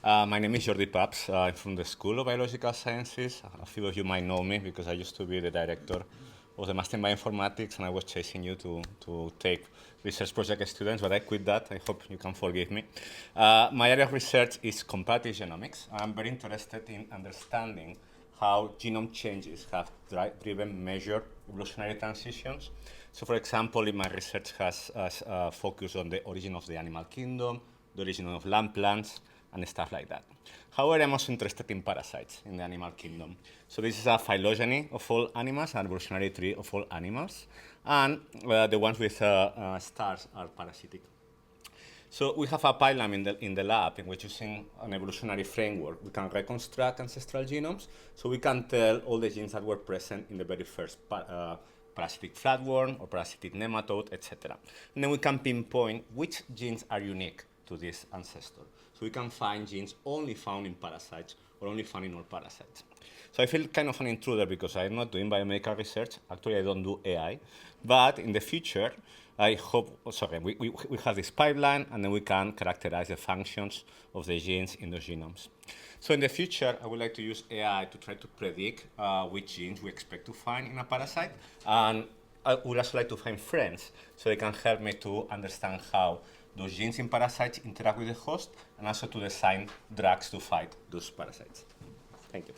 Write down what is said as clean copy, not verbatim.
My name is Jordi Paps. I'm from the School of Biological Sciences. A few of you might know me because I used to be the director of the Master in Bioinformatics, and I was chasing you to take research project students, but I quit that. I hope you can forgive me. My area of research is comparative genomics. I'm very interested in understanding how genome changes have driven major evolutionary transitions. So, for example, my research has focused on the origin of the animal kingdom, the origin of land plants, and stuff like that. However, I'm also interested in parasites in the animal kingdom. So this is a phylogeny of all animals, an evolutionary tree of all animals, and the ones with stars are parasitic. So we have a pipeline in the lab in which, using an evolutionary framework, we can reconstruct ancestral genomes, so we can tell all the genes that were present in the very first parasitic flatworm or parasitic nematode, etc. And then we can pinpoint which genes are unique to this ancestor. So we can find genes only found in parasites or only found in all parasites. So I feel kind of an intruder because I'm not doing biomedical research. Actually, I don't do AI. But in the future, I hope, we have this pipeline, and then we can characterize the functions of the genes in those genomes. So in the future, I would like to use AI to try to predict which genes we expect to find in a parasite. And I would also like to find friends, so they can help me to understand how those genes in parasites interact with the host, and also to design drugs to fight those parasites. Thank you.